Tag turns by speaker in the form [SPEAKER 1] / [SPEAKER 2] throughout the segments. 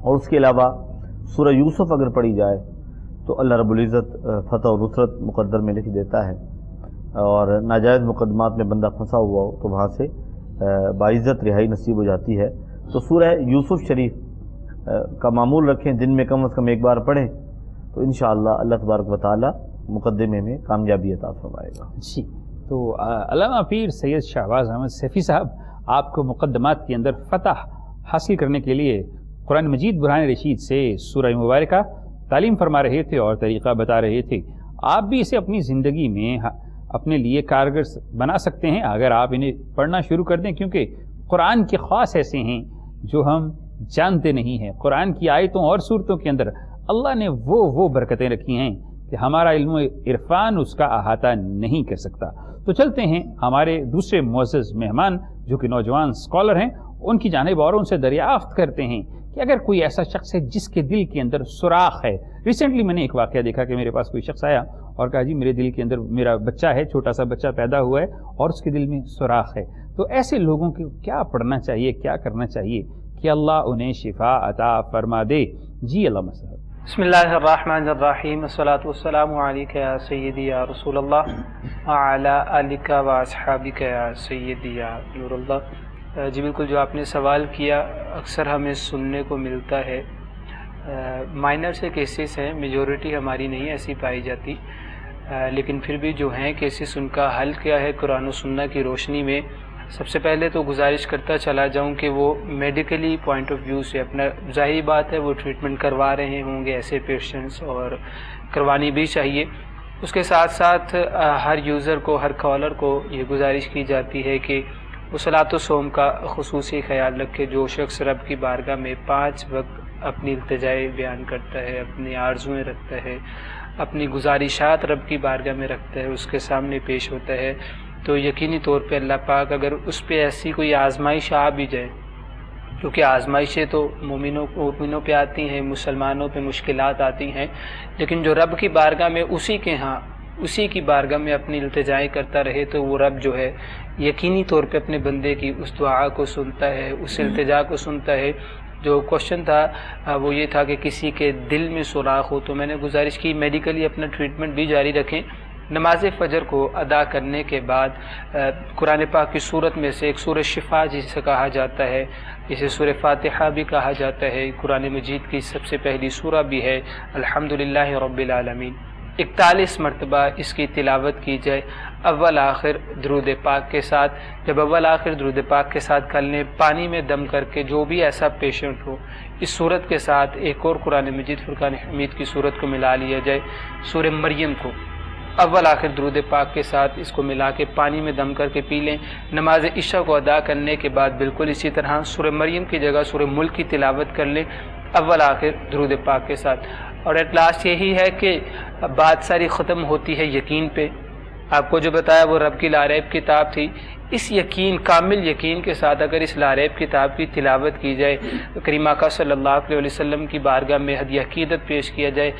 [SPEAKER 1] اور اس کے علاوہ سورہ یوسف اگر پڑھی جائے تو اللہ رب العزت فتح و نصرت مقدر میں لکھ دیتا ہے، اور ناجائز مقدمات میں بندہ پھنسا ہوا ہو تو وہاں سے باعزت رہائی نصیب ہو جاتی ہے۔ تو سورہ یوسف شریف کا معمول رکھیں، دن میں کم از کم ایک بار پڑھیں تو انشاءاللہ اللہ تبارک و تعالی مقدمے میں کامیابی عطا فرمائے گا۔
[SPEAKER 2] جی، تو علامہ پیر سید شہباز احمد سیفی صاحب آپ کو مقدمات کے اندر فتح حاصل کرنے کے لیے قرآن مجید برہان رشید سے سورہ مبارکہ تعلیم فرما رہے تھے اور طریقہ بتا رہے تھے۔ آپ بھی اسے اپنی زندگی میں اپنے لیے کارگر بنا سکتے ہیں اگر آپ انہیں پڑھنا شروع کر دیں، کیونکہ قرآن کے خاص ایسے ہیں جو ہم جانتے نہیں ہیں۔ قرآن کی آیتوں اور صورتوں کے اندر اللہ نے وہ برکتیں رکھی ہیں کہ ہمارا علم و عرفان اس کا احاطہ نہیں کر سکتا۔ تو چلتے ہیں ہمارے دوسرے معزز مہمان جو کہ نوجوان اسکالر ہیں، ان کی جانب اور ان سے دریافت کرتے ہیں کہ اگر کوئی ایسا شخص ہے جس کے دل کے اندر سوراخ ہے۔ ریسنٹلی میں نے ایک واقعہ دیکھا کہ میرے پاس کوئی شخص آیا اور کہا جی میرے دل کے اندر میرا بچہ ہے، چھوٹا سا بچہ پیدا ہوا ہے اور اس کے دل میں سوراخ ہے۔ تو ایسے لوگوں کو کیا پڑھنا چاہیے، کیا کرنا چاہیے کہ اللہ انہیں شفا عطا فرما دے؟ جی علامہ صاحب۔
[SPEAKER 3] بسم اللہ الرحمن الرحیم، الصلاۃ والسلام علیک یا سیدی یا رسول اللہ وعلی آلک و اصحابک یا سیدی یا نور اللہ۔ جی بالکل، جو آپ نے سوال کیا اکثر ہمیں سننے کو ملتا ہے، مائنر سے کیسز ہیں، میجورٹی ہماری نہیں ایسی پائی جاتی، لیکن پھر بھی جو ہیں کیسز ان کا حل کیا ہے قرآن و سنہ کی روشنی میں۔ سب سے پہلے تو گزارش کرتا چلا جاؤں کہ وہ میڈیکلی پوائنٹ آف ویو سے اپنا، ظاہری بات ہے وہ ٹریٹمنٹ کروا رہے ہوں گے ایسے پیشنٹس، اور کروانی بھی چاہیے۔ اس کے ساتھ ساتھ ہر یوزر کو، ہر کالر کو یہ گزارش کی جاتی ہے کہ وہ صلاۃ و صوم کا خصوصی خیال رکھے۔ جو شخص رب کی بارگاہ میں 5 وقت اپنی التجائے بیان کرتا ہے، اپنی آرزویں رکھتا ہے، اپنی گزارشات رب کی بارگاہ میں رکھتا ہے، اس کے سامنے پیش ہوتا ہے، تو یقینی طور پہ اللہ پاک اگر اس پہ ایسی کوئی آزمائش آ بھی جائے، کیونکہ آزمائشیں تو مومنوں پہ آتی ہیں، مسلمانوں پہ مشکلات آتی ہیں، لیکن جو رب کی بارگاہ میں اسی کی بارگاہ میں اپنی التجائیں کرتا رہے تو وہ رب جو ہے یقینی طور پہ اپنے بندے کی اس دعا کو سنتا ہے، اس التجا کو سنتا ہے۔ جو کوشچن تھا وہ یہ تھا کہ کسی کے دل میں سوراخ ہو، تو میں نے گزارش کی میڈیکلی اپنا ٹریٹمنٹ بھی جاری رکھیں۔ نماز فجر کو ادا کرنے کے بعد قرآن پاک کی صورت میں سے ایک سورہ شفا جسے کہا جاتا ہے، جسے سورہ فاتحہ بھی کہا جاتا ہے، قرآن مجید کی سب سے پہلی سورہ بھی ہے، الحمدللہ رب العالمین، 41 مرتبہ اس کی تلاوت کی جائے اول آخر درود پاک کے ساتھ۔ جب اول آخر درود پاک کے ساتھ کر لیں، پانی میں دم کر کے جو بھی ایسا پیشنٹ ہو اس صورت کے ساتھ ایک اور قرآن مجید فرقان حمید کی صورت کو ملا لیا جائے، سورہ مریم کو اول آخر درود پاک کے ساتھ اس کو ملا کے پانی میں دم کر کے پی لیں۔ نماز عشاء کو ادا کرنے کے بعد بالکل اسی طرح سورہ مریم کی جگہ سورہ ملک کی تلاوت کر لیں اول آخر درود پاک کے ساتھ۔ اور ایٹ لاسٹ یہی ہے کہ بات ساری ختم ہوتی ہے یقین پہ۔ آپ کو جو بتایا وہ رب کی لاریب کتاب تھی، اس یقین، کامل یقین کے ساتھ اگر اس لاریب کتاب کی تلاوت کی جائے، کریم آقا صلی اللہ علیہ وسلم کی بارگاہ میں ہدیہ عقیدت پیش کیا جائے،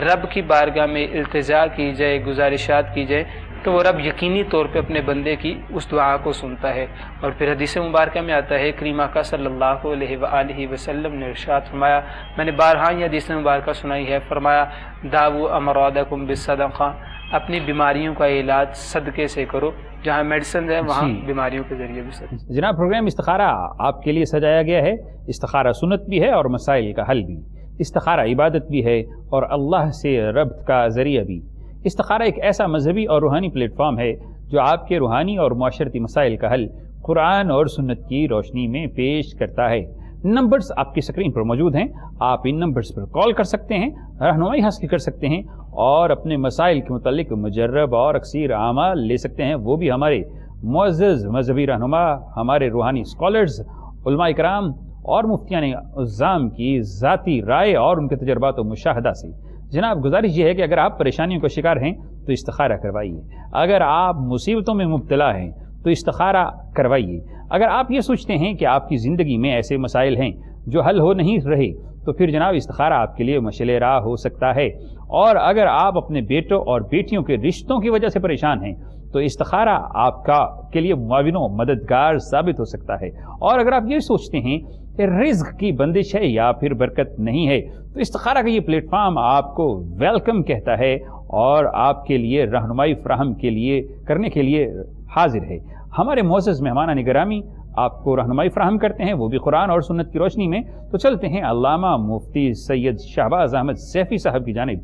[SPEAKER 3] رب کی بارگاہ میں التجا کی جائے، گزارشات کی جائے، تو وہ رب یقینی طور پہ اپنے بندے کی اس دعا کو سنتا ہے۔ اور پھر حدیث مبارکہ میں آتا ہے، کریم آقا صلی اللہ علیہ وآلہ وسلم نے ارشاد فرمایا، میں نے بارہا یہ حدیث مبارکہ سنائی ہے، فرمایا داؤ امراضکم بالصدقہ، اپنی بیماریوں کا علاج صدقے سے کرو، جہاں میڈیسن ہے وہاں بیماریوں کے ذریعے بھی صدقے۔
[SPEAKER 2] جناب، پروگرام استخارہ آپ کے لیے سجایا گیا ہے۔ استخارہ سنت بھی ہے اور مسائل کا حل بھی، استخارہ عبادت بھی ہے اور اللہ سے ربط کا ذریعہ بھی۔ استخارہ ایک ایسا مذہبی اور روحانی پلیٹ فارم ہے جو آپ کے روحانی اور معاشرتی مسائل کا حل قرآن اور سنت کی روشنی میں پیش کرتا ہے۔ نمبرز آپ کی سکرین پر موجود ہیں، آپ ان نمبرز پر کال کر سکتے ہیں، رہنمائی حاصل کر سکتے ہیں اور اپنے مسائل کے متعلق مجرب اور اکثیر اعمال لے سکتے ہیں، وہ بھی ہمارے معزز مذہبی رہنما، ہمارے روحانی اسکالرز، علماء کرام اور مفتیان عظام کی ذاتی رائے اور ان کے تجربات و مشاہدہ سے۔ جناب، گزارش یہ ہے کہ اگر آپ پریشانیوں کا شکار ہیں تو استخارہ کروائیے، اگر آپ مصیبتوں میں مبتلا ہیں تو استخارہ کروائیے، اگر آپ یہ سوچتے ہیں کہ آپ کی زندگی میں ایسے مسائل ہیں جو حل ہو نہیں رہے تو پھر جناب استخارہ آپ کے لیے مشعل راہ ہو سکتا ہے۔ اور اگر آپ اپنے بیٹوں اور بیٹیوں کے رشتوں کی وجہ سے پریشان ہیں تو استخارہ آپ کا کے لیے معاون و مددگار ثابت ہو سکتا ہے۔ اور اگر آپ یہ سوچتے ہیں کہ رزق کی بندش ہے یا پھر برکت نہیں ہے تو استخارہ کا یہ پلیٹ فارم آپ کو ویلکم کہتا ہے اور آپ کے لیے رہنمائی فراہم کرنے کے لیے حاضر ہے۔ ہمارے معزز مہمان گرامی آپ کو رہنمائی فراہم کرتے ہیں، وہ بھی قرآن اور سنت کی روشنی میں۔ تو چلتے ہیں علامہ مفتی سید شہباز احمد سیفی صاحب کی جانب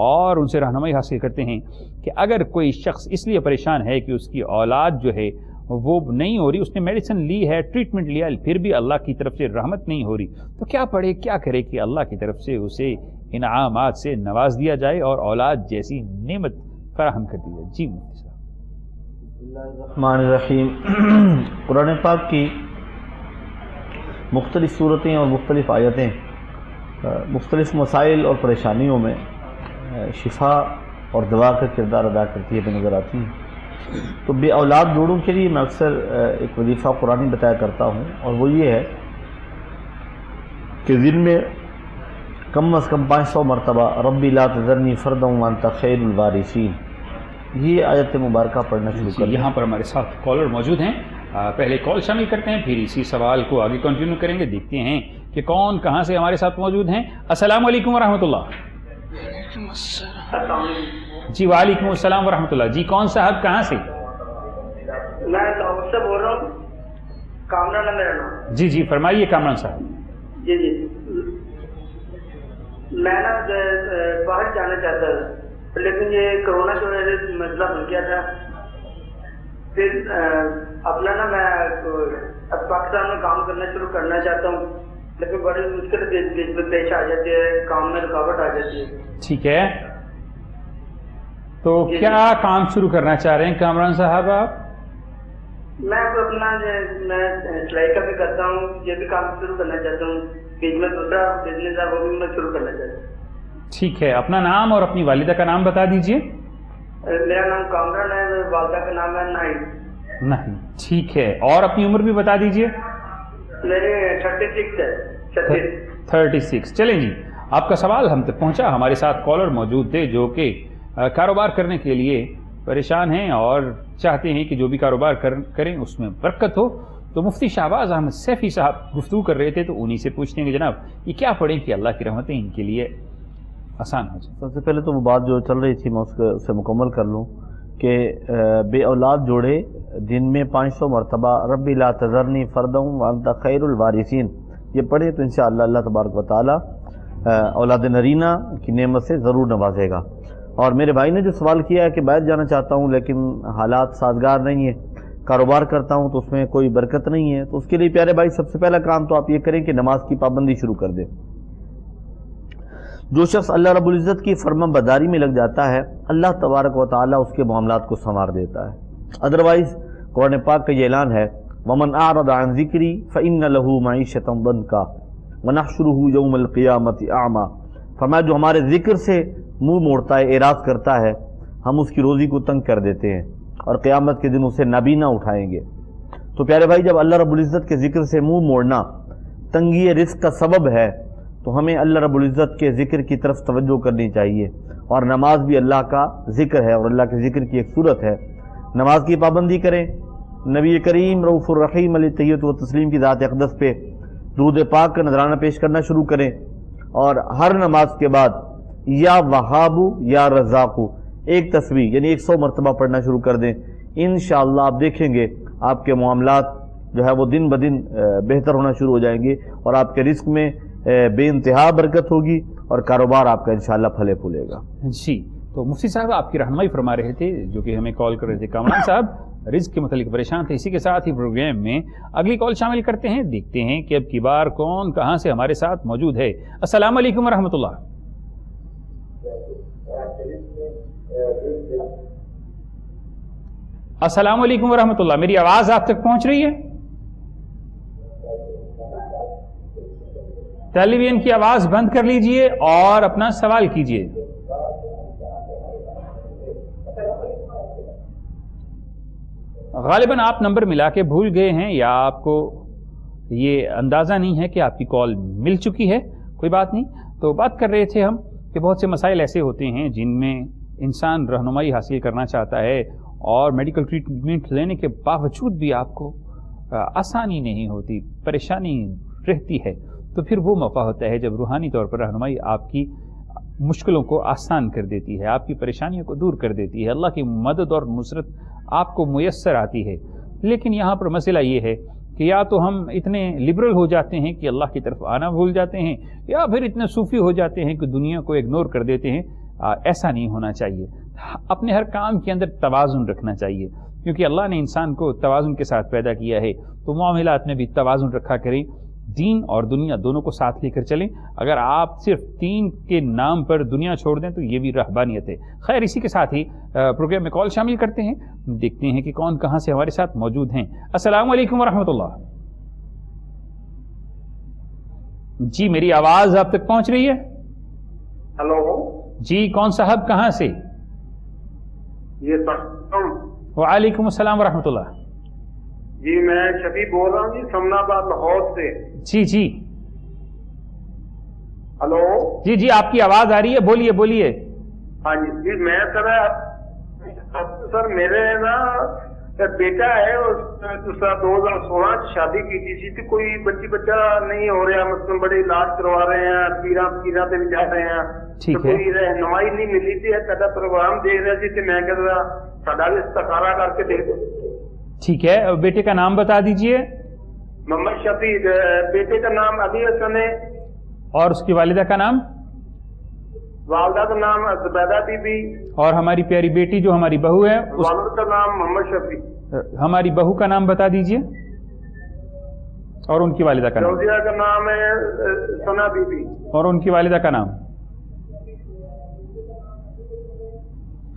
[SPEAKER 2] اور ان سے رہنمائی حاصل کرتے ہیں کہ اگر کوئی شخص اس لیے پریشان ہے کہ اس کی اولاد جو ہے وہ نہیں ہو رہی، اس نے میڈیسن لی ہے، ٹریٹمنٹ لیا، پھر بھی اللہ کی طرف سے رحمت نہیں ہو رہی، تو کیا پڑھے، کیا کرے کہ اللہ کی طرف سے اسے انعامات سے نواز دیا جائے اور اولاد جیسی نعمت فراہم کر دی جائے؟ جی مفتی صاحب۔
[SPEAKER 1] بسم اللہ الرحمن الرحیم۔ قرآن پاک کی مختلف صورتیں اور مختلف آیتیں مختلف مسائل اور پریشانیوں میں شفا اور دوا کا کردار ادا کرتی ہے نظر آتی ہیں۔ تو بے اولاد جوڑوں کے لیے میں اکثر ایک وظیفہ قرآنی بتایا کرتا ہوں، اور وہ یہ ہے کہ دن میں کم از کم 500 مرتبہ ربی لا تذرنی فردا وانت خیر الوارثین، یہ آیت مبارکہ پڑھنا شروع کر دیں۔
[SPEAKER 2] یہاں پر ہمارے ساتھ کالر موجود ہیں، پہلے کال شامل کرتے ہیں، پھر اسی سوال کو آگے کنٹینیو کریں گے، دیکھتے ہیں کہ کون کہاں سے ہمارے ساتھ موجود ہیں۔ السلام علیکم ورحمۃ اللہ۔ جی وعلیکم السلام ورحمۃ اللہ۔ جی کون صاحب کہاں سے؟
[SPEAKER 4] میں لاہور سے بول رہا ہوں، کامران ہے میرا نام۔
[SPEAKER 2] جی جی فرمائیے کامران صاحب۔
[SPEAKER 4] جی جی میں نا باہر جانا چاہتا تھا، لیکن یہ کرونا کی وجہ سے مسئلہ بن گیا تھا۔ پھر اپنا نا میں اب پاکستان میں کام کرنا چاہتا ہوں، لیکن بڑی مشکل پیش آ جاتی ہے، کام میں رکاوٹ آ جاتی ہے۔
[SPEAKER 2] ٹھیک ہے، تو کیا کام شروع کرنا چاہ رہے ہیں کامران صاحب آپ؟
[SPEAKER 4] میں اپنا میں سلائی کا بھی کرتا ہوں، یہ بھی کام شروع کرنا چاہتا ہوں، میں دوسرا بزنس ہے وہ بھی میں شروع کرنا چاہتا ہوں۔
[SPEAKER 2] ٹھیک ہے، اپنا نام اور اپنی والدہ کا نام بتا دیجئے۔
[SPEAKER 4] میرا نام کامران ہے، والدہ کا نام ہے
[SPEAKER 2] نہیں۔ ٹھیک ہے، اور اپنی عمر بھی بتا دیجئے۔
[SPEAKER 4] میرے 36 ہے۔
[SPEAKER 2] 36۔ چلیں جی، آپ کا سوال ہم تک پہنچا۔ ہمارے ساتھ کالر موجود تھے جو کہ کاروبار کرنے کے لیے پریشان ہیں اور چاہتے ہیں کہ جو بھی کاروبار کریں اس میں برکت ہو۔ تو مفتی شہباز احمد سیفی صاحب گفتگو کر رہے تھے، تو انہی سے پوچھتے ہیں کہ جناب یہ کیا پڑھیں کہ اللہ کی رحمتیں ان کے لیے آسان ہو جائے؟
[SPEAKER 1] سب سے پہلے تو وہ بات جو چل رہی تھی میں اسے مکمل کر لوں کہ بے اولاد جوڑے دن میں 500 مرتبہ ربی لا تذرنی فردا وانت خیر الوارثین یہ پڑھیں تو انشاءاللہ اللہ تبارک و تعالی اولاد نرینہ کی نعمت سے ضرور نوازے گا۔ اور میرے بھائی نے جو سوال کیا ہے کہ باہر جانا چاہتا ہوں لیکن حالات سازگار نہیں ہیں، کاروبار کرتا ہوں تو اس میں کوئی برکت نہیں ہے، تو اس کے لیے پیارے بھائی سب سے پہلا کام تو آپ یہ کریں کہ نماز کی پابندی شروع کر دیں۔ جو شخص اللہ رب العزت کی فرما برداری میں لگ جاتا ہے، اللہ تبارک و تعالیٰ اس کے معاملات کو سنوار دیتا ہے۔ ادروائز قرآن پاک کا یہ اعلان ہے وَمَنْ أَعْرَضَ عَنْ ذِكْرِي فَإِنَّ لَهُ مَعِيشَةً ضَنْكًا وَنَحْشُرُهُ يَوْمَ الْقِيَامَةِ أَعْمَى، فرمایا جو ہمارے ذکر سے منہ موڑتا ہے، اعراض کرتا ہے، ہم اس کی روزی کو تنگ کر دیتے ہیں اور قیامت کے دن اسے نابینا اٹھائیں گے۔ تو پیارے بھائی جب اللہ رب العزت کے ذکر سے منہ موڑنا تنگی رزق کا سبب ہے تو ہمیں اللہ رب العزت کے ذکر کی طرف توجہ کرنی چاہیے، اور نماز بھی اللہ کا ذکر ہے اور اللہ کے ذکر کی ایک صورت ہے۔ نماز کی پابندی کریں، نبی کریم رؤوف الرحیم علیہ تحیۃ و تسلیم کی ذات اقدس پہ درود پاک کا نذرانہ پیش کرنا شروع کریں، اور ہر نماز کے بعد یا وہاب یا رزاق ایک تسبیح یعنی 100 مرتبہ پڑھنا شروع کر دیں۔ انشاءاللہ آپ دیکھیں گے آپ کے معاملات جو ہے وہ دن بدن بہتر ہونا شروع ہو جائیں گے، اور آپ کے رزق میں بے انتہا برکت ہوگی اور کاروبار آپ کا انشاءاللہ پھلے پھولے گا۔
[SPEAKER 2] جی، تو مفتی صاحب آپ کی رہنمائی فرما رہے تھے جو کہ ہمیں کال کر رہے تھے، کامران صاحب رزق کے متعلق پریشان تھے۔ اسی کے ساتھ ہی پروگرام میں اگلی کال شامل کرتے ہیں، دیکھتے ہیں کہ اب کی بار کون کہاں سے ہمارے ساتھ موجود ہے۔ السلام علیکم ورحمۃ اللہ۔ السلام علیکم ورحمۃ اللہ، میری آواز آپ تک پہنچ رہی ہے؟ ٹیلی ویژن کی آواز بند کر لیجئے اور اپنا سوال کیجئے۔ غالباً آپ نمبر ملا کے بھول گئے ہیں یا آپ کو یہ اندازہ نہیں ہے کہ آپ کی کال مل چکی ہے، کوئی بات نہیں۔ تو بات کر رہے تھے ہم کہ بہت سے مسائل ایسے ہوتے ہیں جن میں انسان رہنمائی حاصل کرنا چاہتا ہے اور میڈیکل ٹریٹمنٹ لینے کے باوجود بھی آپ کو آسانی نہیں ہوتی، پریشانی رہتی ہے، تو پھر وہ موقع ہوتا ہے جب روحانی طور پر رہنمائی آپ کی مشکلوں کو آسان کر دیتی ہے، آپ کی پریشانیوں کو دور کر دیتی ہے، اللہ کی مدد اور نصرت آپ کو میسر آتی ہے۔ لیکن یہاں پر مسئلہ یہ ہے کہ یا تو ہم اتنے لبرل ہو جاتے ہیں کہ اللہ کی طرف آنا بھول جاتے ہیں، یا پھر اتنے صوفی ہو جاتے ہیں کہ دنیا کو اگنور کر دیتے ہیں۔ ایسا نہیں ہونا چاہیے، اپنے ہر کام کے اندر توازن رکھنا چاہیے، کیونکہ اللہ نے انسان کو توازن کے ساتھ پیدا کیا ہے، تو معاملات میں بھی توازن رکھا کریں، دین اور دنیا دونوں کو ساتھ لے کر چلیں۔ اگر آپ صرف دین کے نام پر دنیا چھوڑ دیں تو یہ بھی رہبانیت ہے۔ خیر، اسی کے ساتھ ہی پروگرام میں کال شامل کرتے ہیں، دیکھتے ہیں کہ کون کہاں سے ہمارے ساتھ موجود ہیں۔ السلام علیکم ورحمۃ اللہ۔ جی، میری آواز آپ تک پہنچ رہی ہے؟
[SPEAKER 5] ہلو
[SPEAKER 2] جی، کون صاحب کہاں سے؟
[SPEAKER 5] یہ
[SPEAKER 2] وعلیکم السلام ورحمۃ اللہ۔
[SPEAKER 5] جی میں شفیع بول رہا ہوں جی، سمنا آباد لاہور سے۔
[SPEAKER 2] جی جی
[SPEAKER 5] ہلو
[SPEAKER 2] جی جی، آپ کی آواز آ رہی ہے، بولیے بولیے۔
[SPEAKER 5] ہاں جی میں سر میرے نا بیٹا ہے، اس 2016 شادی کی تھی، کوئی بچہ نہیں ہو رہا، مطلب بڑے علاج کروا رہے ہیں، پیرا پہ بھی جا رہے ہیں،
[SPEAKER 2] ٹھیک ہے،
[SPEAKER 5] کوئی رہنمائی نہیں ملی تھی، سارا پروگرام دیکھ رہے تھے، میں کہہ رہا ساڈا بھی استخارہ کر کے دیکھ دو۔
[SPEAKER 2] ٹھیک ہے، بیٹے کا نام بتا دیجئے۔
[SPEAKER 5] محمد شفیع، بیٹے کا نام ابھی حسن ہے۔
[SPEAKER 2] اور اس کی والدہ کا نام؟
[SPEAKER 5] والدہ کا نام زبیدہ بی بی۔
[SPEAKER 2] اور ہماری پیاری بیٹی جو ہماری بہو ہے
[SPEAKER 5] والد کا نام محمد شفیع۔
[SPEAKER 2] ہماری بہو کا نام بتا دیجئے اور ان کی والدہ کا نام۔
[SPEAKER 5] روزیہ کا نام ہے ثنا بی بی۔
[SPEAKER 2] اور ان کی والدہ کا نام؟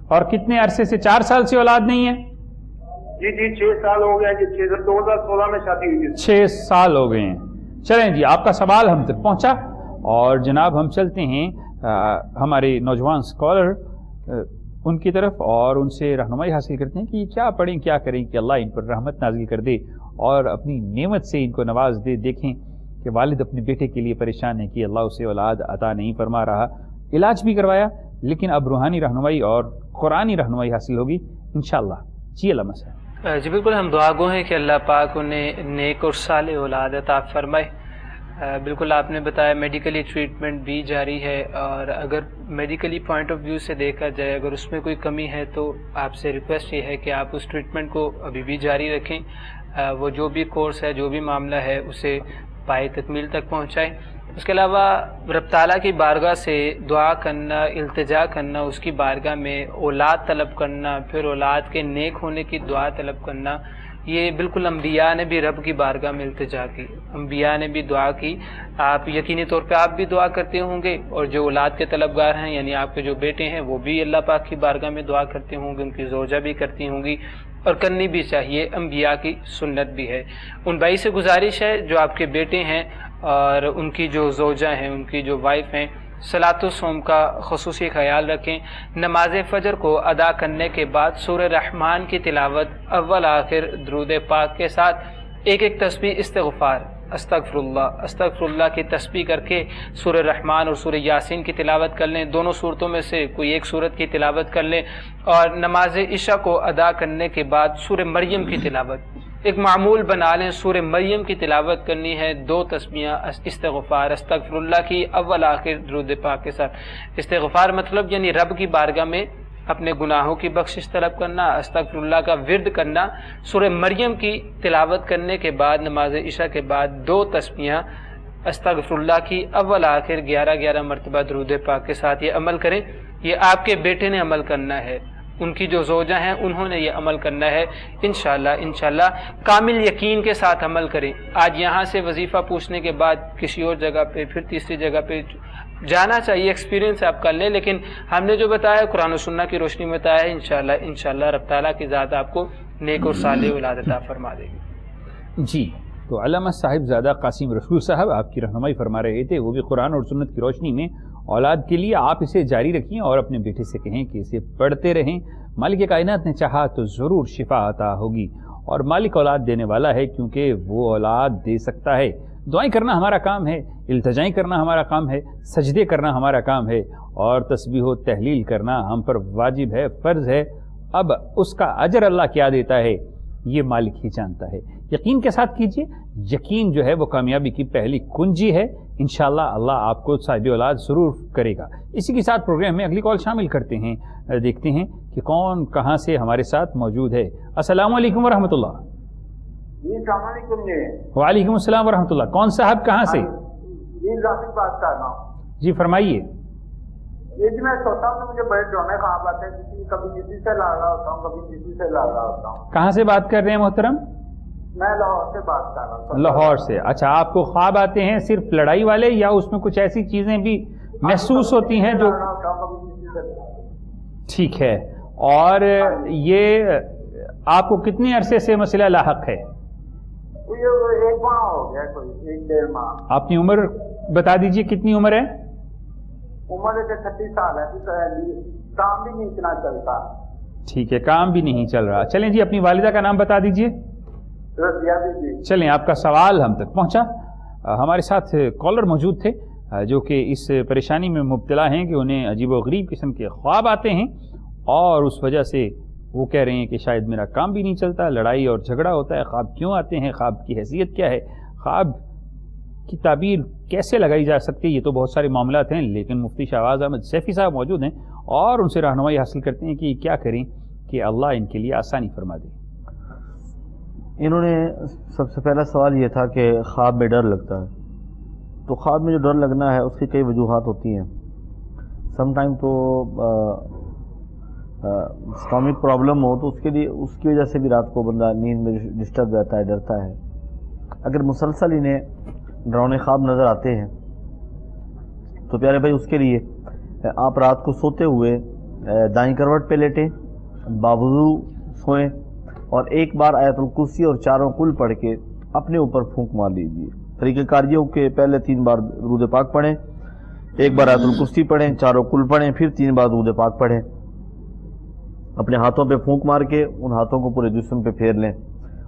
[SPEAKER 2] اور کتنے عرصے سے؟ 4 سال سے اولاد نہیں ہے؟
[SPEAKER 5] جی 6 سال ہو گیا جی، 2016 میں شادی ہوئی تھی۔
[SPEAKER 2] 6 سال ہو گئے ہیں۔ چلیں جی، آپ کا سوال ہم تک پہنچا، اور جناب ہم چلتے ہیں ہمارے نوجوان اسکالر ان کی طرف اور ان سے رہنمائی حاصل کرتے ہیں کہ یہ کیا پڑھیں کیا کریں کہ اللہ ان پر رحمت نازل کر دے اور اپنی نعمت سے ان کو نواز دے۔ دیکھیں کہ والد اپنے بیٹے کے لیے پریشان ہے کہ اللہ اسے اولاد عطا نہیں فرما رہا، علاج بھی کروایا، لیکن اب روحانی رہنمائی اور قرآنی رہنمائی حاصل ہوگی انشاءاللہ۔ جی علامہ صاحب۔
[SPEAKER 3] جی بالکل، ہم دعا گو ہیں کہ اللہ پاک انہیں نیک اور صالح اولاد عطا فرمائے۔ بالکل آپ نے بتایا میڈیکلی ٹریٹمنٹ بھی جاری ہے، اور اگر میڈیکلی پوائنٹ آف ویو سے دیکھا جائے اگر اس میں کوئی کمی ہے تو آپ سے ریکویسٹ یہ ہے کہ آپ اس ٹریٹمنٹ کو ابھی بھی جاری رکھیں، وہ جو بھی کورس ہے، جو بھی معاملہ ہے، اسے پائے تکمیل تک پہنچائیں۔ اس کے علاوہ رب تعالیٰ کی بارگاہ سے دعا کرنا، التجا کرنا، اس کی بارگاہ میں اولاد طلب کرنا، پھر اولاد کے نیک ہونے کی دعا طلب کرنا، یہ بالکل انبیاء نے بھی رب کی بارگاہ میں التجا کی، انبیاء نے بھی دعا کی۔ آپ یقینی طور پہ آپ بھی دعا کرتے ہوں گے، اور جو اولاد کے طلبگار ہیں یعنی آپ کے جو بیٹے ہیں وہ بھی اللہ پاک کی بارگاہ میں دعا کرتے ہوں گے، ان کی زوجہ بھی کرتی ہوں گی، اور کرنی بھی چاہیے، انبیاء کی سنت بھی ہے۔ ان بھائی سے گزارش ہے جو آپ کے بیٹے ہیں اور ان کی جو زوجہ ہیں، ان کی جو وائف ہیں، صلاۃ الصوم کا خصوصی خیال رکھیں۔ نماز فجر کو ادا کرنے کے بعد سورہ رحمان کی تلاوت اول آخر درود پاک کے ساتھ ایک تسبیح استغفار استغفر اللہ کی تسبیح کر کے سورہ رحمان اور سورہ یاسین کی تلاوت کر لیں، دونوں صورتوں میں سے کوئی ایک صورت کی تلاوت کر لیں، اور نماز عشاء کو ادا کرنے کے بعد سورہ مریم کی تلاوت ایک معمول بنا لیں، سورہ مریم کی تلاوت کرنی ہے، 2 تسبیحاں استغفار استغفر اللہ کی اول آخر درود پاک کے ساتھ۔ استغفار مطلب یعنی رب کی بارگاہ میں اپنے گناہوں کی بخشش طلب کرنا، استغفر اللہ کا ورد کرنا، سورہ مریم کی تلاوت کرنے کے بعد نماز عشاء کے بعد 2 تسبیحاں استغفر اللہ کی اول آخر 11 مرتبہ درود پاک کے ساتھ یہ عمل کریں۔ یہ آپ کے بیٹے نے عمل کرنا ہے، ان کی جو زوجہ ہیں انہوں نے یہ عمل کرنا ہے، انشاءاللہ کامل یقین کے ساتھ عمل کریں۔ آج یہاں سے وظیفہ پوچھنے کے بعد کسی اور جگہ پہ، پھر تیسری جگہ پہ جانا چاہیے، ایکسپیرینس آپ کر لیں، لیکن ہم نے جو بتایا قرآن و سنہ کی روشنی میں بتایا ہے، انشاءاللہ رب تعالیٰ کی ذات آپ کو نیک اور صالح اولاد عطا فرما دے گی۔
[SPEAKER 2] جی، تو علامہ صاحب زادہ قاسم رسول صاحب آپ کی رہنمائی فرما رہے تھے، وہ بھی قرآن اور سنت کی روشنی میں۔ اولاد کے لیے آپ اسے جاری رکھیں اور اپنے بیٹے سے کہیں کہ اسے پڑھتے رہیں، مالک کائنات نے چاہا تو ضرور شفا عطا ہوگی، اور مالک اولاد دینے والا ہے کیونکہ وہ اولاد دے سکتا ہے۔ دعائیں کرنا ہمارا کام ہے، التجائیں کرنا ہمارا کام ہے، سجدے کرنا ہمارا کام ہے، اور تسبیح و تحلیل کرنا ہم پر واجب ہے، فرض ہے، اب اس کا اجر اللہ کیا دیتا ہے یہ مالک ہی جانتا ہے. یقین کے ساتھ کیجئے, یقین جو ہے وہ کامیابی کی پہلی کنجی ہے. انشاءاللہ اللہ آپ کو صاحب اولاد ضرور کرے گا. اسی کے ساتھ پروگرام میں اگلی کال شامل کرتے ہیں, دیکھتے ہیں کہ کون کہاں سے ہمارے ساتھ موجود ہے. السلام علیکم ورحمۃ اللہ.
[SPEAKER 5] جی السلام علیکم. جی
[SPEAKER 2] وعلیکم السلام ورحمۃ اللہ. کون صاحب کہاں سے؟
[SPEAKER 5] جی ذاتی بات کر رہا ہوں.
[SPEAKER 2] جی فرمائیے.
[SPEAKER 5] یہ جی میں سوچتا ہوں کہ مجھے بڑے ڈرونے خواب آتے ہیں, کبھی کسی سے لڑ رہا ہوتا ہوں, کبھی کسی سے لڑ رہا ہوتا ہوں.
[SPEAKER 2] کہاں سے بات کر رہے ہیں محترم؟
[SPEAKER 5] میں لاہور سے بات کر رہا ہوں.
[SPEAKER 2] لاہور سے. اچھا, آپ کو خواب آتے ہیں صرف لڑائی والے یا اس میں کچھ ایسی چیزیں بھی محسوس ہوتی ہیں جو؟ ٹھیک ہے. اور یہ آپ کو کتنے عرصے سے مسئلہ لاحق ہے؟
[SPEAKER 5] ایک ماہ ہو گیا, کوئی 1-1.5 ماہ.
[SPEAKER 2] اپنی عمر بتا دیجئے, کتنی عمر ہے؟
[SPEAKER 5] عمر 36 سال ہے. کام بھی نہیں اتنا چلتا.
[SPEAKER 2] ٹھیک ہے, کام بھی نہیں چل رہا. چلیں جی, اپنی والدہ کا نام بتا دیجئے. چلیں, آپ کا سوال ہم تک پہنچا. ہمارے ساتھ کالر موجود تھے جو کہ اس پریشانی میں مبتلا ہیں کہ انہیں عجیب و غریب قسم کے خواب آتے ہیں اور اس وجہ سے وہ کہہ رہے ہیں کہ شاید میرا کام بھی نہیں چلتا, لڑائی اور جھگڑا ہوتا ہے. خواب کیوں آتے ہیں, خواب کی حیثیت کیا ہے, خواب کی تعبیر کیسے لگائی جا سکتی ہے, یہ تو بہت سارے معاملات ہیں. لیکن مفتی شہباز احمد سیفی صاحب موجود ہیں اور ان سے رہنمائی حاصل کرتے ہیں کہ کیا کریں کہ اللہ ان کے لیے آسانی فرما دے.
[SPEAKER 1] انہوں نے سب سے پہلا سوال یہ تھا کہ خواب میں ڈر لگتا ہے. تو خواب میں جو ڈر لگنا ہے اس کی کئی وجوہات ہوتی ہیں. سم ٹائم تو اسٹامک پرابلم ہو تو اس کے لیے اس کی وجہ سے بھی رات کو بندہ نیند میں ڈسٹرب رہتا ہے, ڈرتا ہے. اگر مسلسل انہیں ڈراؤنے خواب نظر آتے ہیں تو پیارے بھائی اس کے لیے آپ رات کو سوتے ہوئے دائیں کروٹ پہ لیٹیں, باوضو سوئیں اور ایک بار آیت الکرسی اور 4 قل پڑھ کے اپنے اوپر پھونک مار لیجیے. طریقہ کاریوں کے پہلے 3 بار درود پاک پڑھیں, ایک بار آیت الکرسی پڑھیں, 4 قل پڑھیں, پھر 3 بار درود پاک پڑھیں. اپنے ہاتھوں پہ پھونک مار کے ان ہاتھوں کو پورے جسم پہ پھیر لیں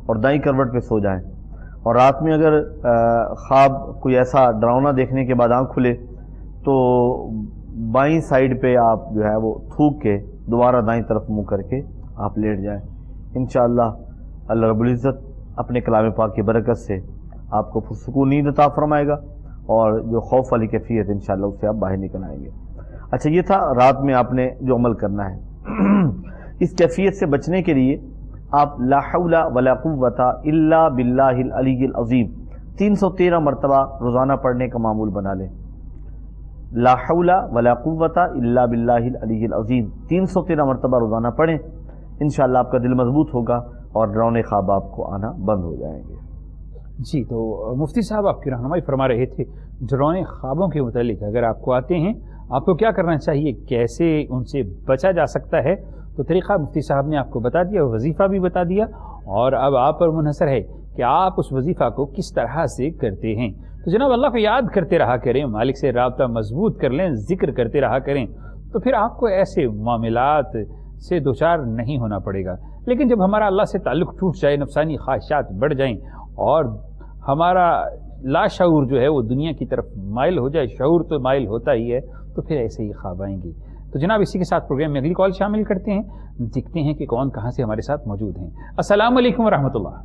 [SPEAKER 1] اور دائیں کروٹ پہ سو جائیں. اور رات میں اگر خواب کوئی ایسا ڈراؤنا دیکھنے کے بعد آنکھ کھلے تو بائیں سائیڈ پہ آپ جو ہے وہ تھوک کے دوبارہ دائیں طرف منہ کر کے آپ لیٹ جائیں. انشاءاللہ اللہ رب العزت اپنے کلام پاک کی برکت سے آپ کو پرسکون نیند عطا فرمائے گا اور جو خوف والی کیفیت انشاءاللہ اس سے آپ باہر نکل آئیں گے. اچھا, یہ تھا رات میں آپ نے جو عمل کرنا ہے. اس کیفیت سے بچنے کے لیے آپ لا حول ولا قوت الا باللہ العلی العظیم 313 مرتبہ روزانہ پڑھنے کا معمول بنا لیں. لا حول ولا قوت الا باللہ العلی العظیم 313 مرتبہ روزانہ پڑھیں. انشاءاللہ آپ کا دل مضبوط ہوگا اور ڈراؤنے خواب آپ کو آنا بند ہو جائیں گے.
[SPEAKER 2] جی, تو مفتی صاحب آپ کی رہنمائی فرما رہے تھے ڈراؤنے خوابوں کے متعلق. اگر آپ کو آتے ہیں آپ کو کیا کرنا چاہیے, کیسے ان سے بچا جا سکتا ہے, تو طریقہ مفتی صاحب نے آپ کو بتا دیا, وظیفہ بھی بتا دیا, اور اب آپ پر منحصر ہے کہ آپ اس وظیفہ کو کس طرح سے کرتے ہیں. تو جناب اللہ کو یاد کرتے رہا کریں, مالک سے رابطہ مضبوط کر لیں, ذکر کرتے رہا کریں, تو پھر آپ کو ایسے معاملات سے دوچار نہیں ہونا پڑے گا. لیکن جب ہمارا اللہ سے تعلق ٹوٹ جائے, نفسانی خواہشات بڑھ جائیں اور ہمارا لا شعور جو ہے وہ دنیا کی طرف مائل ہو جائے, شعور تو مائل ہوتا ہی ہے, تو پھر ایسے ہی خواب آئیں گے. تو جناب اسی کے ساتھ پروگرام میں اگلی کال شامل کرتے ہیں, دیکھتے ہیں کہ کون کہاں سے ہمارے ساتھ موجود ہیں. السلام علیکم ورحمۃ اللہ.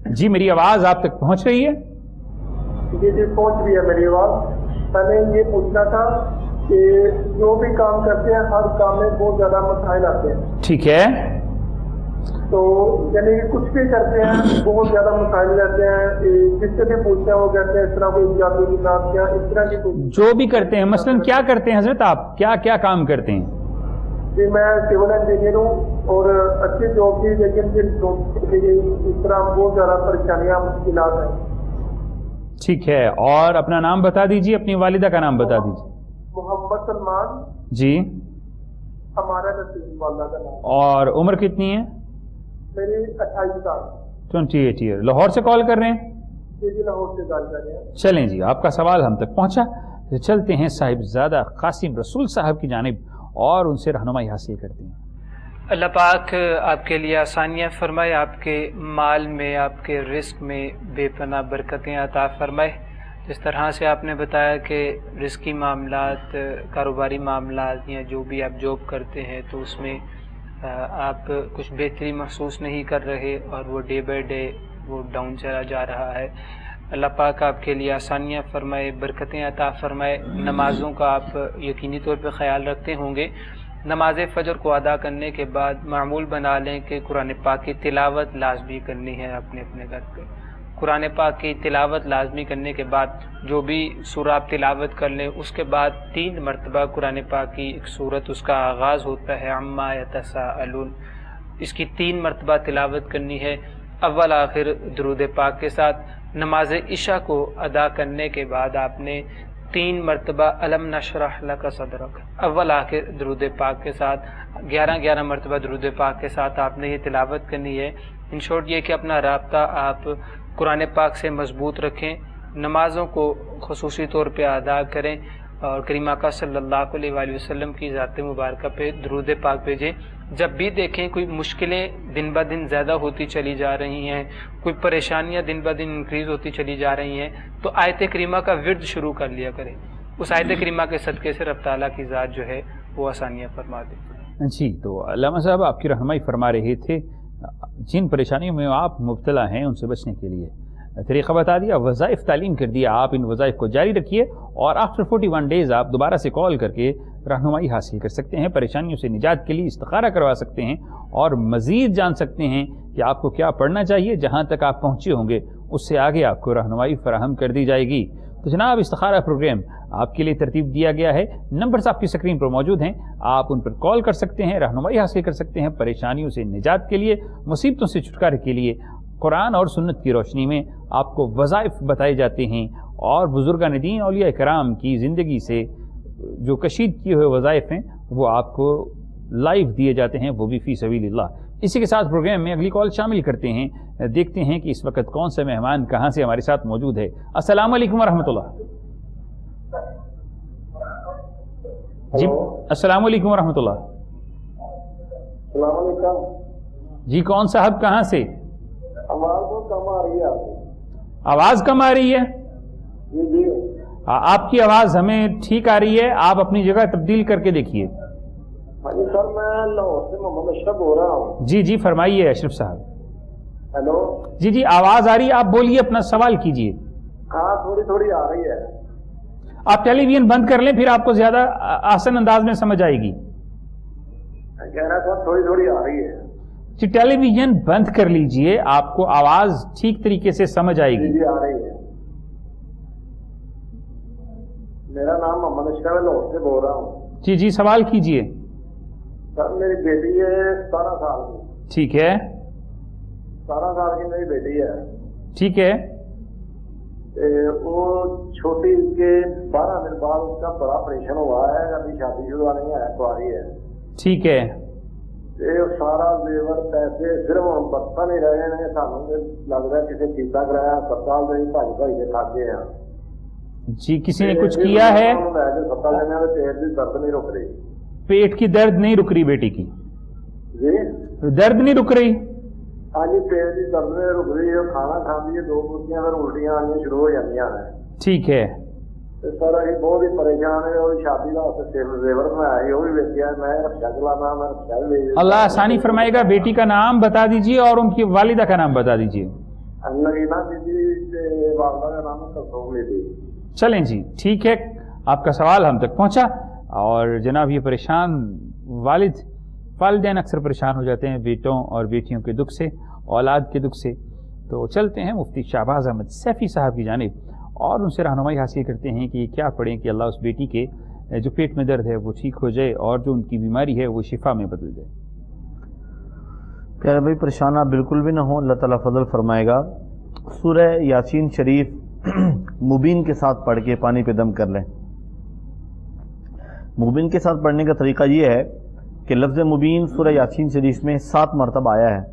[SPEAKER 2] جی میری آواز آپ تک پہنچ رہی ہے؟
[SPEAKER 5] جی پہنچ رہی ہے میری آواز. میں نے یہ پوچھنا تھا کہ جو بھی کام کرتے ہیں ہر کام میں بہت زیادہ مسائل آتے ہیں.
[SPEAKER 2] ٹھیک ہے,
[SPEAKER 5] تو یعنی کچھ بھی کرتے ہیں بہت زیادہ مسائل رہتے ہیں, جس سے بھی پوچھتے ہیں وہ کہتے ہیں اس طرح کوئی جادو کی بات کیا, اس طرح کی
[SPEAKER 2] جو بھی کرتے ہیں. مثلاً کیا کرتے ہیں حضرت, آپ کیا کیا کام کرتے ہیں؟
[SPEAKER 5] جی میں سول انجینئر ہوں اور اچھی جاب بھی, لیکن پھر اس طرح بہت زیادہ پریشانیاں مشکلات ہیں.
[SPEAKER 2] ٹھیک ہے, اور اپنا نام بتا دیجیے, اپنی والدہ کا نام بتا دیجیے.
[SPEAKER 5] محمد سلمان. جی. ہمارا نصیب والدہ کا نام. اور
[SPEAKER 2] عمر کتنی ہے؟
[SPEAKER 5] میری 28 سال.
[SPEAKER 2] 28 ایئر. لاہور سے کال کر رہے ہیں؟
[SPEAKER 5] جی لاہور سے کال کر رہے ہیں.
[SPEAKER 2] چلیں جی, آپ کا سوال ہم تک پہنچا. چلتے ہیں صاحبزادہ قاسم رسول صاحب کی جانب اور ان سے رہنمائی حاصل کرتے ہیں.
[SPEAKER 3] اللہ پاک آپ کے لیے آسانیاں فرمائے, آپ کے مال میں, آپ کے رزق میں بے پناہ برکتیں عطا فرمائے. جس طرح سے آپ نے بتایا کہ رزقی معاملات، کاروباری معاملات یا جو بھی آپ جاب کرتے ہیں تو اس میں آپ کچھ بہتری محسوس نہیں کر رہے اور وہ ڈے بائی ڈے وہ ڈاؤن چلا جا رہا ہے. اللہ پاک آپ کے لیے آسانیاں فرمائے، برکتیں عطا فرمائے. نمازوں کا آپ یقینی طور پہ خیال رکھتے ہوں گے. نماز فجر کو ادا کرنے کے بعد معمول بنا لیں کہ قرآن پاک کی تلاوت لازمی کرنی ہے اپنے گھر پہ. قرآن پاک کی تلاوت لازمی کرنے کے بعد جو بھی سورہ آپ تلاوت کر لیں اس کے بعد 3 مرتبہ قرآن پاک کی ایک سورت اس کا آغاز ہوتا ہے عما یتساءلون، اس کی 3 مرتبہ تلاوت کرنی ہے اول آخر درود پاک کے ساتھ. نماز عشاء کو ادا کرنے کے بعد آپ نے 3 مرتبہ الم نشرح لک صدرک اول آخر درود پاک کے ساتھ 11 مرتبہ درود پاک کے ساتھ آپ نے یہ تلاوت کرنی ہے. ان شارٹ یہ کہ اپنا رابطہ آپ قرآن پاک سے مضبوط رکھیں، نمازوں کو خصوصی طور پہ ادا کریں اور کریم آقا صلی اللہ علیہ وآلہ وسلم کی ذات مبارکہ پہ درود پاک بھیجیں. جب بھی دیکھیں کوئی مشکلیں دن بہ دن زیادہ ہوتی چلی جا رہی ہیں، کوئی پریشانیاں دن بہ دن انکریز ہوتی چلی جا رہی ہیں، تو آیت کریمہ کا ورد شروع کر لیا کریں. اس آیت کریمہ کے صدقے سے رب تعالیٰ کی ذات جو ہے وہ آسانیاں فرما دے.
[SPEAKER 2] جی، تو علامہ صاحب آپ کی رہنمائی فرما رہے تھے، جن پریشانیوں میں آپ مبتلا ہیں ان سے بچنے کے لیے طریقہ بتا دیا، وظائف تعلیم کر دیا. آپ ان وظائف کو جاری رکھیے اور آفٹر 41 ڈیز آپ دوبارہ سے کال کر کے رہنمائی حاصل کر سکتے ہیں، پریشانیوں سے نجات کے لیے استخارہ کروا سکتے ہیں اور مزید جان سکتے ہیں کہ آپ کو کیا پڑھنا چاہیے. جہاں تک آپ پہنچے ہوں گے اس سے آگے آپ کو رہنمائی فراہم کر دی جائے گی. تو جناب استخارہ پروگرام آپ کے لیے ترتیب دیا گیا ہے، نمبرز آپ کی سکرین پر موجود ہیں، آپ ان پر کال کر سکتے ہیں، رہنمائی حاصل کر سکتے ہیں. پریشانیوں سے نجات کے لیے، مصیبتوں سے چھٹکارے کے لیے قرآن اور سنت کی روشنی میں آپ کو وظائف بتائے جاتے ہیں اور بزرگان دین اولیاء کرام کی زندگی سے جو کشید کیے ہوئے وظائف ہیں وہ آپ کو لائیو دیے جاتے ہیں، وہ بھی فی سبیل اللہ. اسی کے ساتھ پروگرام میں اگلی کال شامل کرتے ہیں، دیکھتے ہیں کہ اس وقت کون سا مہمان کہاں سے ہمارے ساتھ موجود ہے. السلام علیکم ورحمۃ اللہ. جی السلام علیکم ورحمۃ اللہ.
[SPEAKER 5] السلام علیکم
[SPEAKER 2] جی کون صاحب کہاں سے؟
[SPEAKER 5] آواز تو کم آ رہی ہے آپ کی.
[SPEAKER 2] آواز کم آ رہی ہے؟
[SPEAKER 5] جی
[SPEAKER 2] آپ کی آواز ہمیں ٹھیک آ رہی ہے، آپ اپنی جگہ تبدیل کر کے دیکھیے.
[SPEAKER 5] ہاں جی سر، میں لاہور سے محمد اشرف بول رہا ہوں.
[SPEAKER 2] جی فرمائیے اشرف صاحب.
[SPEAKER 5] ہیلو.
[SPEAKER 2] جی آواز آ رہی ہے، آپ بولیے، اپنا سوال کیجیے.
[SPEAKER 5] ہاں تھوڑی آ رہی ہے.
[SPEAKER 2] آپ ٹیلی ویژن بند کر لیں، پھر آپ کو زیادہ آسان انداز میں سمجھ آئے گی.
[SPEAKER 5] کہہ رہا سر تھوڑی آ رہی ہے.
[SPEAKER 2] جی ٹیلی ویژن بند کر لیجئے، آپ کو آواز ٹھیک طریقے سے سمجھ آئے گی.
[SPEAKER 5] جی آ رہی ہے. میرا نام محمد اشرف ہے، لاہور سے بول رہا ہوں.
[SPEAKER 2] جی سوال کیجیے.
[SPEAKER 5] سر میری بیٹی ہے 17 سال کی.
[SPEAKER 2] ٹھیک ہے.
[SPEAKER 5] 17 سال کی میری بیٹی ہے.
[SPEAKER 2] ٹھیک ہے.
[SPEAKER 5] وہ چھوٹی کے 12 دن بعد اس کا بڑا آپریشن ہوا ہے، ابھی شادی شدہ نہیں ہے، کاری ہے.
[SPEAKER 2] ٹھیک ہے.
[SPEAKER 5] سارا لیبر پیسے صرف برتا نہیں رہے ہیں، سانوں لگ رہا ہے کسی چیتا کرایا ہسپتال میں بھائی کے تھک گئے ہیں.
[SPEAKER 2] جی کسی نے کچھ کیا ہے؟
[SPEAKER 5] پیٹ کی درد نہیں رک رہی.
[SPEAKER 2] پیٹ کی درد نہیں رک رہی بیٹی کی؟
[SPEAKER 5] جی
[SPEAKER 2] درد نہیں رک رہی؟
[SPEAKER 5] ہاں جی پیٹ کی درد نہیں رک رہی ہے، کھانا کھاتی ہے 2 پوٹیاں پھر الٹیاں آنی شروع ہو جاتی ہیں.
[SPEAKER 2] ٹھیک ہے.
[SPEAKER 5] سر ابھی بہت ہی پریشان ہے. وہ شادی کا زیور میں آئی وہ بھی ویچیا، میں رکشا چلانا، میں رکشا بھی.
[SPEAKER 2] اللہ آسانی فرمائے گا. بیٹی کا نام بتا دیجیے اور ان کی والدہ کا نام بتا دیجیے.
[SPEAKER 5] نگینا دیدی، والدہ کا نام کلثوم دیدی.
[SPEAKER 2] چلیں جی ٹھیک ہے، آپ کا سوال ہم تک پہنچا. اور جناب یہ پریشان والدین اکثر پریشان ہو جاتے ہیں بیٹوں اور بیٹیوں کے دکھ سے، اولاد کے دکھ سے. تو چلتے ہیں مفتی شہباز احمد سیفی صاحب کی جانب اور ان سے رہنمائی حاصل کرتے ہیں کہ کیا پڑھیں کہ اللہ اس بیٹی کے جو پیٹ میں درد ہے وہ ٹھیک ہو جائے اور جو ان کی بیماری ہے وہ شفا میں بدل جائے.
[SPEAKER 1] پیارے بھائی پریشان آپ بالکل بھی نہ ہوں، اللہ تعالیٰ فضل فرمائے گا. سورہ یاسین شریف مبین کے ساتھ پڑھ کے پانی پہ دم کر لیں. مبین کے ساتھ پڑھنے کا طریقہ یہ ہے کہ لفظ مبین سورہ یاسین شریف میں 7 مرتبہ آیا ہے.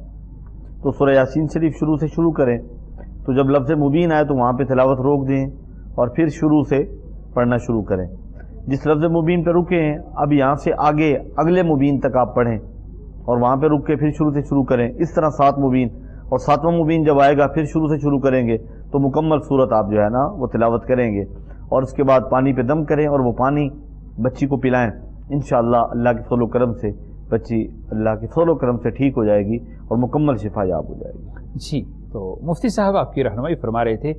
[SPEAKER 1] تو سورہ یاسین شریف شروع سے شروع کریں، تو جب لفظ مبین آئے تو وہاں پہ تلاوت روک دیں اور پھر شروع سے پڑھنا شروع کریں. جس لفظ مبین پہ رکے ہیں اب یہاں سے آگے اگلے مبین تک آپ پڑھیں اور وہاں پہ رک کے پھر شروع سے شروع کریں. اس طرح 7 مبین، اور 7واں مبین جب آئے گا پھر شروع سے شروع کریں گے تو مکمل صورت آپ جو ہے نا وہ تلاوت کریں گے، اور اس کے بعد پانی پہ دم کریں اور وہ پانی بچی کو پلائیں. انشاءاللہ اللہ کے فضل و کرم سے بچی اللہ کے فضل و کرم سے ٹھیک ہو جائے گی اور مکمل شفا یاب ہو جائے گی.
[SPEAKER 2] جی، تو مفتی صاحب آپ کی رہنمائی فرما رہے تھے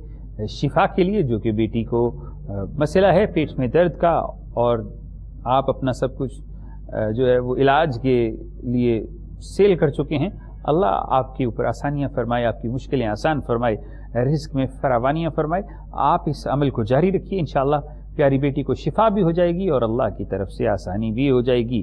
[SPEAKER 2] شفا کے لیے، جو کہ بیٹی کو مسئلہ ہے پیٹ میں درد کا، اور آپ اپنا سب کچھ جو ہے وہ علاج کے لیے سیل کر چکے ہیں. اللہ آپ کے اوپر آسانیاں فرمائے، آپ کی مشکلیں آسان فرمائے، رزق میں فراوانیاں فرمائے. آپ اس عمل کو جاری رکھیے، انشاءاللہ پیاری بیٹی کو شفا بھی ہو جائے گی اور اللہ کی طرف سے آسانی بھی ہو جائے گی.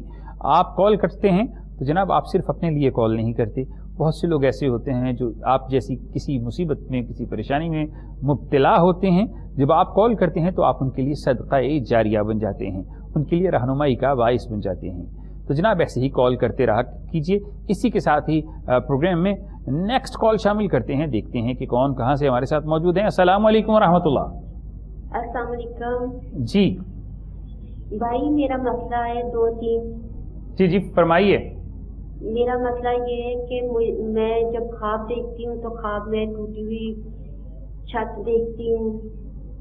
[SPEAKER 2] آپ کال کرتے ہیں تو جناب آپ صرف اپنے لیے کال نہیں کرتے، بہت سے لوگ ایسے ہوتے ہیں جو آپ جیسی کسی مصیبت میں کسی پریشانی میں مبتلا ہوتے ہیں. جب آپ کال کرتے ہیں تو آپ ان کے لیے صدقہ جاریہ بن جاتے ہیں، ان کے لیے رہنمائی کا باعث بن جاتے ہیں. تو جناب ایسے ہی کال کرتے رہا کیجئے. اسی کے ساتھ ہی پروگرام میں نیکسٹ کال شامل کرتے ہیں، دیکھتے ہیں کہ کون کہاں سے ہمارے ساتھ موجود ہیں. السلام علیکم ورحمۃ اللہ.
[SPEAKER 6] السلام علیکم
[SPEAKER 2] جی
[SPEAKER 6] بھائی، میرا مسئلہ ہے 2-3.
[SPEAKER 2] جی فرمائیے.
[SPEAKER 6] میرا مسئلہ یہ ہے کہ میں جب خواب دیکھتی ہوں تو خواب میں ٹوٹی ہوئی چھت دیکھتی ہوں،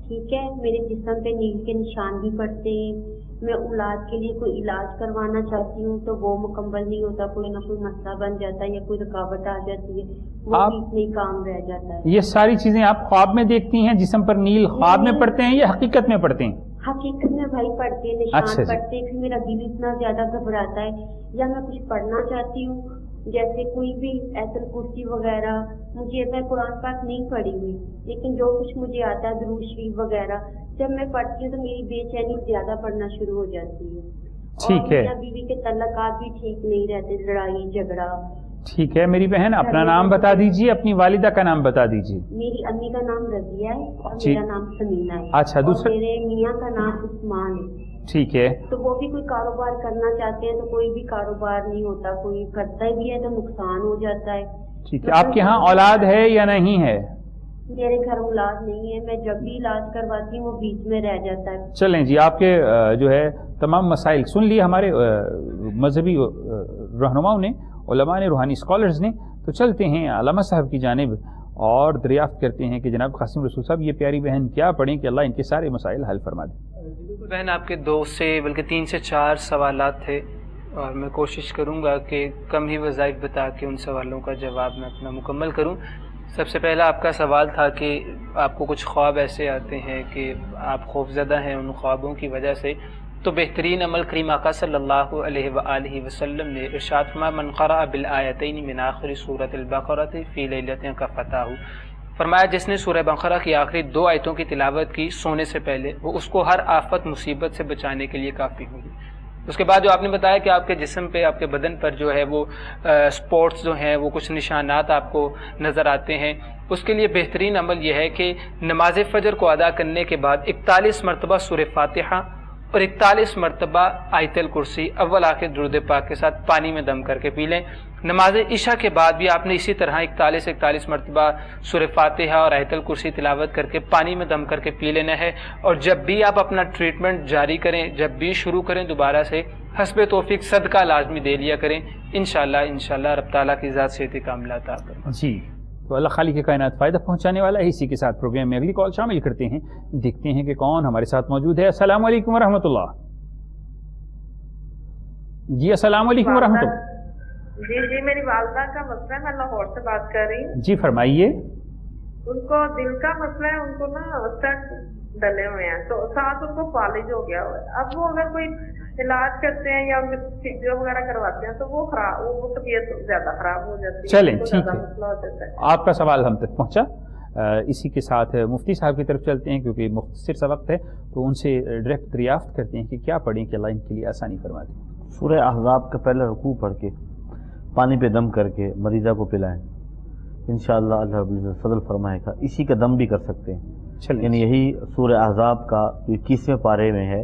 [SPEAKER 6] ٹھیک ہے. میرے جسم پہ نیل کے نشان بھی پڑتے ہیں. میں اولاد کے لیے کوئی علاج کروانا چاہتی ہوں تو وہ مکمل نہیں ہوتا، کوئی نہ کوئی مسئلہ بن جاتا ہے یا کوئی رکاوٹ آ جاتی ہے، وہ بیچ میں کام رہ جاتا ہے.
[SPEAKER 2] یہ ساری چیزیں آپ خواب میں دیکھتی ہیں؟ جسم پر نیل خواب میں پڑتے ہیں یا حقیقت میں پڑتے ہیں؟
[SPEAKER 6] حقیقت میں بھائی پڑھتے ہیں، نشان پڑھتے ہیں. پھر میرا دل اتنا زیادہ گھبراتا ہے، یا میں کچھ پڑھنا چاہتی ہوں جیسے کوئی بھی ایتل کرسی وغیرہ، مجھے میں قرآن پاک نہیں پڑھی ہوئی لیکن جو کچھ مجھے آتا ہے درود شریف وغیرہ، جب میں پڑھتی ہوں تو میری بے چینی زیادہ پڑھنا شروع ہو جاتی ہے.
[SPEAKER 2] ٹھیک ہے.
[SPEAKER 6] اور بیوی کے تعلقات بھی ٹھیک نہیں رہتے، لڑائی جھگڑا.
[SPEAKER 2] ٹھیک ہے میری بہن، اپنا نام بتا دیجیے، اپنی والدہ کا نام بتا دیجیے.
[SPEAKER 6] میری امی کا نام رضیہ ہے اور میرا نام سمینہ ہے.
[SPEAKER 2] اچھا، دوسرا
[SPEAKER 6] میرے میاں کا نام عثمان ہے.
[SPEAKER 2] ٹھیک ہے.
[SPEAKER 6] تو وہ بھی کوئی کاروبار کرنا چاہتے ہیں تو کوئی بھی کاروبار نہیں ہوتا، کوئی کرتا بھی ہے تو نقصان ہو جاتا ہے.
[SPEAKER 2] ٹھیک ہے. آپ کے ہاں اولاد ہے یا نہیں ہے؟
[SPEAKER 6] میرے گھر اولاد نہیں ہے، میں جب بھی علاج کرواتی ہوں وہ بیچ میں رہ جاتا ہے.
[SPEAKER 2] چلیں جی، آپ کے جو ہے تمام مسائل سن لیے ہمارے مذہبی رہنماؤں نے، علماء نے، روحانی اسکالرز نے. تو چلتے ہیں علامہ صاحب کی جانب اور دریافت کرتے ہیں کہ جناب قاسم رسول صاحب یہ پیاری بہن کیا پڑھیں کہ اللہ ان کے سارے مسائل حل فرما دیں.
[SPEAKER 3] بہن آپ کے 2 سے بلکہ 3 سے 4 سوالات تھے اور میں کوشش کروں گا کہ کم ہی وظائف بتا کے ان سوالوں کا جواب میں اپنا مکمل کروں. سب سے پہلا آپ کا سوال تھا کہ آپ کو کچھ خواب ایسے آتے ہیں کہ آپ خوفزدہ ہیں ان خوابوں کی وجہ سے. تو بہترین عمل کریم آقا صلی اللہ علیہ وآلہ وسلم نے ارشاد فرمایا من قرأ بالآیتین من آخر سورۃ البقرۃ فی لیلۃ کفتاہ، فرمایا جس نے سورہ بقرہ کی آخری 2 آیتوں کی تلاوت کی سونے سے پہلے، وہ اس کو ہر آفت مصیبت سے بچانے کے لیے کافی ہوئی. اس کے بعد جو آپ نے بتایا کہ آپ کے جسم پہ، آپ کے بدن پر جو ہے وہ سپورٹس جو ہیں وہ کچھ نشانات آپ کو نظر آتے ہیں، اس کے لیے بہترین عمل یہ ہے کہ نماز فجر کو ادا کرنے کے بعد 41 مرتبہ سورہ فاتحہ اور 41 مرتبہ آیت الکرسی اول آخر درود پاک کے ساتھ پانی میں دم کر کے پی لیں. نماز عشاء کے بعد بھی آپ نے اسی طرح 41 مرتبہ سورہ فاتحہ اور آیت الکرسی تلاوت کر کے پانی میں دم کر کے پی لینا ہے. اور جب بھی آپ اپنا ٹریٹمنٹ جاری کریں، جب بھی شروع کریں دوبارہ سے، حسب توفیق صدقہ لازمی دے لیا کریں. انشاءاللہ رب تعالیٰ کی ذات صحت کاملہ عطا فرمائے.
[SPEAKER 2] جی، تو اللہ خالق کائنات فائدہ پہنچانے والا ہے. اسی کے ساتھ پروگرام میں اگلی کال شامل کرتے ہیں، دیکھتے ہیں کہ کون ہمارے ساتھ موجود ہے. السلام علیکم ورحمۃ اللہ. جی السلام علیکم ورحمۃ اللہ.
[SPEAKER 7] جی میری والدہ کا مسئلہ ہے، میں لاہور سے بات کر رہی ہوں.
[SPEAKER 2] جی فرمائیے.
[SPEAKER 7] ان کو دل کا مسئلہ ہے، ان کو نا اسٹنٹ ڈلے ہوئے ہیں تو ساتھ ان کو فالج ہو گیا ہوا ہے. اب وہ اگر کوئی علاج کرتے ہیں یا فزیو وغیرہ کرواتے ہیں تو وہ طبیعت زیادہ خراب ہو جاتی ہے.
[SPEAKER 2] چلیں ٹھیک ہے، آپ کا سوال ہم تک پہنچا. اسی کے ساتھ مفتی صاحب کی طرف چلتے ہیں کیونکہ مختصر سا وقت ہے، تو ان سے ڈائریکٹ دریافت کرتے ہیں کہ کیا پڑھیں کہ اللہ ان کے لیے آسانی فرما دیں.
[SPEAKER 1] سورہ احزاب کا پہلا رکوع پڑھ کے پانی پہ دم کر کے مریضہ کو پلائیں، انشاءاللہ اللہ رب العزت فضل فرمائے گا. اسی کا دم بھی کر سکتے ہیں، یعنی یہی سورہ احزاب کا 21ویں پارے میں ہے.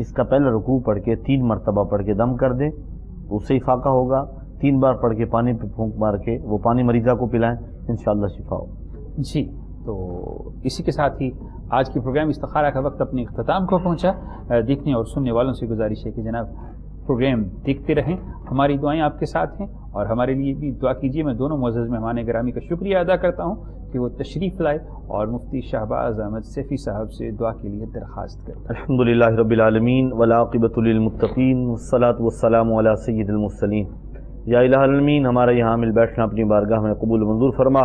[SPEAKER 1] اس کا پہلا رکوع پڑھ کے 3 مرتبہ پڑھ کے دم کر دیں تو اس سے افاقہ ہوگا. 3 بار پڑھ کے پانی پہ پھونک مار کے وہ پانی مریضہ کو پلائیں، انشاءاللہ شفا ہو.
[SPEAKER 2] جی، تو اسی کے ساتھ ہی آج کی پروگرام استخارہ کا وقت اپنے اختتام کو پہنچا. دیکھنے اور سننے والوں سے گزارش ہے کہ جناب پروگرام دیکھتے رہیں. ہماری دعائیں آپ کے ساتھ ہیں اور ہمارے لیے بھی دعا کیجیے. میں دونوں معزز مہمان گرامی کا شکریہ ادا کرتا ہوں کہ وہ تشریف لائے اور مفتی شہباز احمد سیفی صاحب سے دعا کے لیے درخواست کریں.
[SPEAKER 1] الحمدللہ رب العالمین والعاقبۃ للمتقین والصلاۃ والسلام علی سید المرسلین. یا الہ العالمین، ہمارا یہاں عامل بیٹھنا اپنی بارگاہ میں قبول و منظور فرما.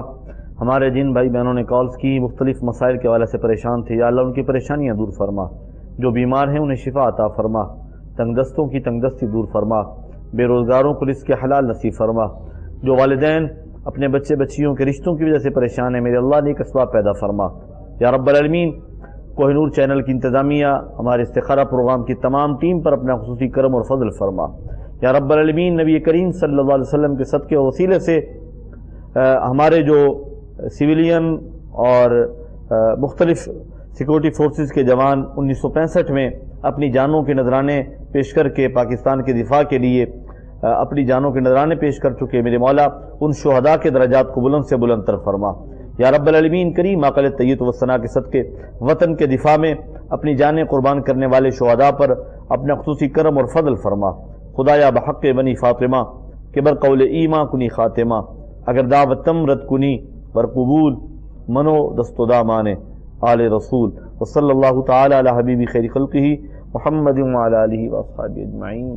[SPEAKER 1] ہمارے جن بھائی بہنوں نے کالز کی مختلف مسائل کے حوالے سے پریشان تھے، یا اللہ ان کی پریشانیاں دور فرما. جو بیمار ہیں انہیں شفا عطا فرما. تنگ دستوں کی تنگ دستی دور فرما. بے روزگاروں کو رزق حلال نصیب فرما. جو والدین اپنے بچے بچیوں کے رشتوں کی وجہ سے پریشان ہیں، میرے اللہ نیک اسباب پیدا فرما. یا رب العالمین، کوہ نور چینل کی انتظامیہ، ہمارے استخارہ پروگرام کی تمام ٹیم پر اپنا خصوصی کرم اور فضل فرما. یا رب العالمین، نبی کریم صلی اللہ علیہ وسلم کے صدقے و وسیلے سے ہمارے جو سویلین اور مختلف سیکورٹی فورسز کے جوان 1965 میں اپنی جانوں کے نذرانے پیش کر کے پاکستان کے دفاع کے لیے اپنی جانوں کے نذرانے پیش کر چکے، میرے مولا ان شہداء کے درجات کو بلند سے بلند تر فرما. یا رب العالمین کریم، اقل طیب و ثنا کے صدقے وطن کے دفاع میں اپنی جانیں قربان کرنے والے شہداء پر اپنا خصوصی کرم اور فضل فرما. خدایا بحق بنی فاطمہ کہ بر قول ایما کنی خاتمہ، اگر دعوتم رد کنی بر قبول منو دست و دامان آل رسول. وصلی اللہ تعالی علی حبیبی خیر خلقہ محمد وعلی آلہ واصحابہ اجمعین.